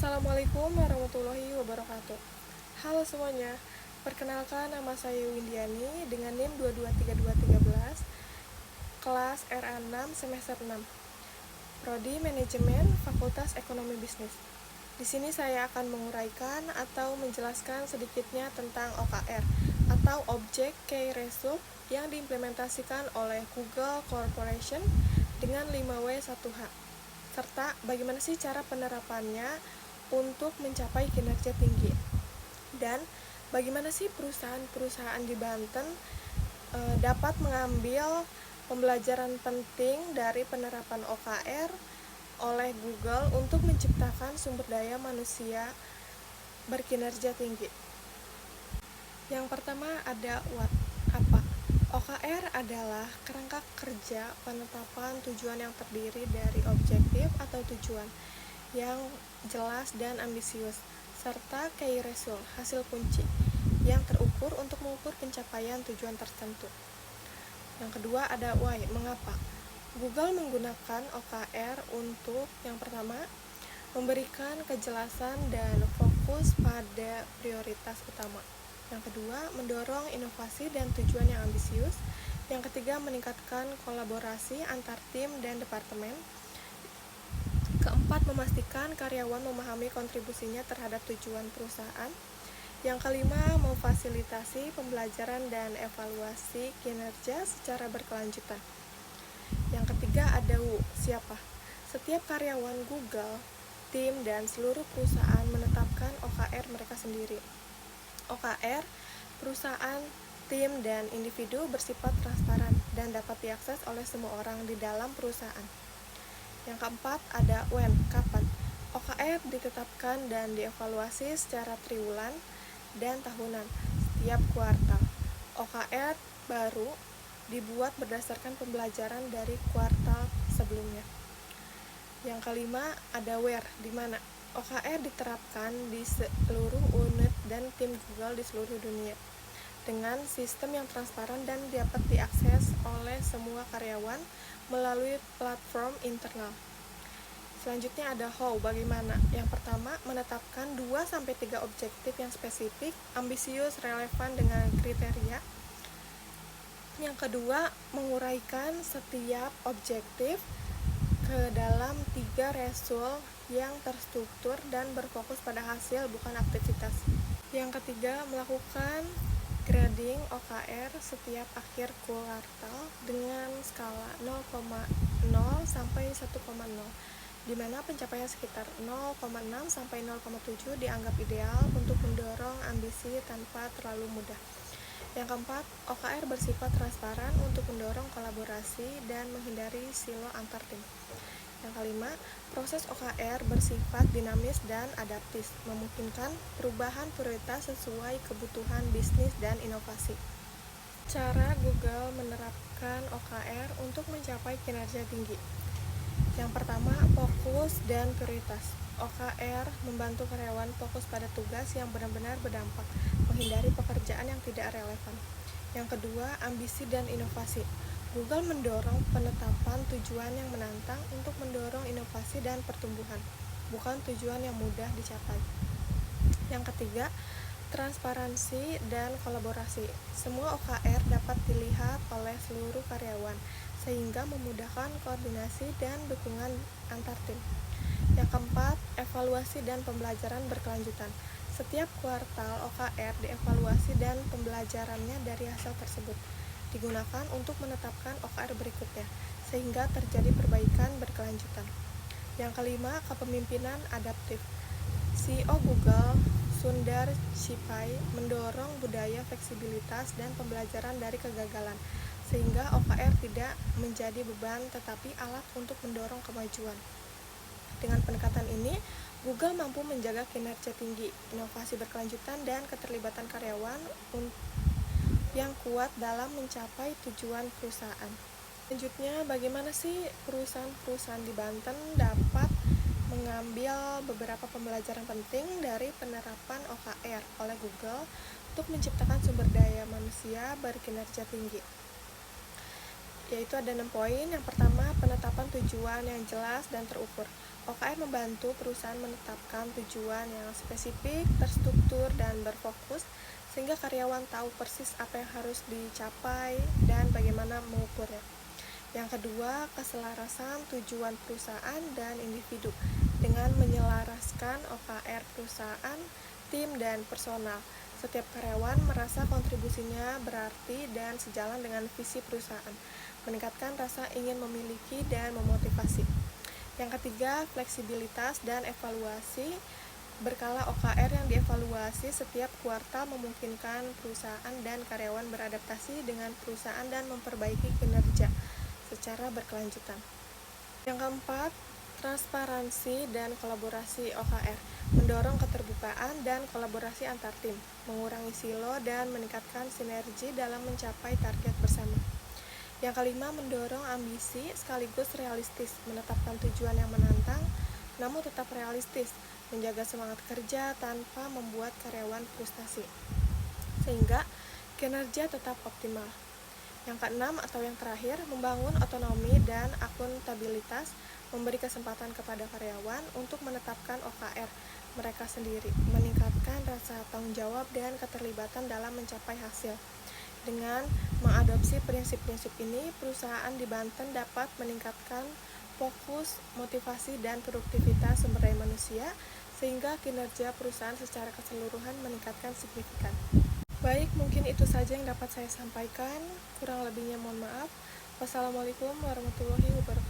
Assalamualaikum warahmatullahi wabarakatuh. Halo semuanya, perkenalkan nama saya Windiani dengan NIM 223213, kelas RA6 semester 6, Prodi Manajemen Fakultas Ekonomi Bisnis. Di sini saya akan menguraikan atau menjelaskan sedikitnya tentang OKR atau Object Key Result yang diimplementasikan oleh Google Corporation dengan 5W1H, serta bagaimana sih cara penerapannya untuk mencapai kinerja tinggi, dan bagaimana sih perusahaan-perusahaan di Banten dapat mengambil pembelajaran penting dari penerapan OKR oleh Google untuk menciptakan sumber daya manusia berkinerja tinggi. Yang pertama ada what, apa? OKR adalah kerangka kerja penetapan tujuan yang terdiri dari objektif atau tujuan yang jelas dan ambisius, serta key result, hasil kunci, yang terukur untuk mengukur pencapaian tujuan tertentu. Yang kedua ada why, mengapa. Google menggunakan OKR untuk yang pertama, memberikan kejelasan dan fokus pada prioritas utama. Yang kedua, mendorong inovasi dan tujuan yang ambisius. Yang ketiga, meningkatkan kolaborasi antar tim dan departemen. Keempat, memastikan karyawan memahami kontribusinya terhadap tujuan perusahaan. Yang kelima, memfasilitasi pembelajaran dan evaluasi kinerja secara berkelanjutan. Yang ketiga ada who, siapa? Setiap karyawan Google, tim, dan seluruh perusahaan menetapkan OKR mereka sendiri. OKR perusahaan, tim, dan individu bersifat transparan dan dapat diakses oleh semua orang di dalam perusahaan. Yang keempat ada when, kapan. OKR ditetapkan dan dievaluasi secara triwulan dan tahunan setiap kuartal. OKR baru dibuat berdasarkan pembelajaran dari kuartal sebelumnya. Yang kelima ada where, di mana. OKR diterapkan di seluruh unit dan tim Google di seluruh dunia dengan sistem yang transparan dan dapat diakses oleh semua karyawan melalui platform internal. Selanjutnya ada how, bagaimana. Yang pertama, menetapkan 2-3 objektif yang spesifik, ambisius, relevan dengan kriteria. Yang kedua, menguraikan setiap objektif ke dalam 3 result yang terstruktur dan berfokus pada hasil bukan aktivitas. Yang ketiga, melakukan grading OKR setiap akhir kuartal dengan skala 0,0 sampai 1,0, di mana pencapaian sekitar 0,6 sampai 0,7 dianggap ideal untuk mendorong ambisi tanpa terlalu mudah. Yang keempat, OKR bersifat transparan untuk mendorong kolaborasi dan menghindari silo antar tim. Yang kelima, proses OKR bersifat dinamis dan adaptif, memungkinkan perubahan prioritas sesuai kebutuhan bisnis dan inovasi. Cara Google menerapkan OKR untuk mencapai kinerja tinggi. Yang pertama, fokus dan prioritas. OKR membantu karyawan fokus pada tugas yang benar-benar berdampak, menghindari pekerjaan yang tidak relevan. Yang kedua, ambisi dan inovasi. Google mendorong penetapan tujuan yang menantang untuk mendorong inovasi dan pertumbuhan, bukan tujuan yang mudah dicapai. Yang ketiga, transparansi dan kolaborasi. Semua OKR dapat dilihat oleh seluruh karyawan, sehingga memudahkan koordinasi dan dukungan antar tim. Yang keempat, evaluasi dan pembelajaran berkelanjutan. Setiap kuartal OKR dievaluasi dan pembelajarannya dari hasil tersebut digunakan untuk menetapkan OKR berikutnya, sehingga terjadi perbaikan berkelanjutan. Yang kelima, kepemimpinan adaptif. CEO Google, Sundar Pichai, mendorong budaya fleksibilitas dan pembelajaran dari kegagalan, sehingga OKR tidak menjadi beban tetapi alat untuk mendorong kemajuan. Dengan pendekatan ini, Google mampu menjaga kinerja tinggi, inovasi berkelanjutan, dan keterlibatan karyawan yang kuat dalam mencapai tujuan perusahaan. Selanjutnya, bagaimana sih perusahaan-perusahaan di Banten dapat mengambil beberapa pembelajaran penting dari penerapan OKR oleh Google untuk menciptakan sumber daya manusia berkinerja tinggi. Yaitu ada 6 poin. Yang pertama, penetapan tujuan yang jelas dan terukur. OKR membantu perusahaan menetapkan tujuan yang spesifik, terstruktur, dan berfokus, sehingga karyawan tahu persis apa yang harus dicapai dan bagaimana mengukurnya. Yang kedua, keselarasan tujuan perusahaan dan individu dengan menyelaraskan OKR perusahaan, tim, dan personal. Setiap karyawan merasa kontribusinya berarti dan sejalan dengan visi perusahaan, meningkatkan rasa ingin memiliki dan memotivasi. Yang ketiga, fleksibilitas dan evaluasi berkala OKR yang dievaluasi setiap kuartal memungkinkan perusahaan dan karyawan beradaptasi dengan perusahaan dan memperbaiki kinerja secara berkelanjutan. Yang keempat, transparansi dan kolaborasi OKR mendorong keterbukaan dan kolaborasi antar tim, mengurangi silo dan meningkatkan sinergi dalam mencapai target bersama. Yang kelima, mendorong ambisi sekaligus realistis, menetapkan tujuan yang menantang namun tetap realistis, menjaga semangat kerja tanpa membuat karyawan frustasi, sehingga kinerja tetap optimal. Yang keenam atau yang terakhir, membangun otonomi dan akuntabilitas, memberi kesempatan kepada karyawan untuk menetapkan OKR mereka sendiri, meningkatkan rasa tanggung jawab dan keterlibatan dalam mencapai hasil. Dengan mengadopsi prinsip-prinsip ini, perusahaan di Banten dapat meningkatkan fokus, motivasi, dan produktivitas sumber daya manusia, sehingga kinerja perusahaan secara keseluruhan meningkatkan signifikan. Baik, mungkin itu saja yang dapat saya sampaikan. Kurang lebihnya mohon maaf. Wassalamualaikum warahmatullahi wabarakatuh.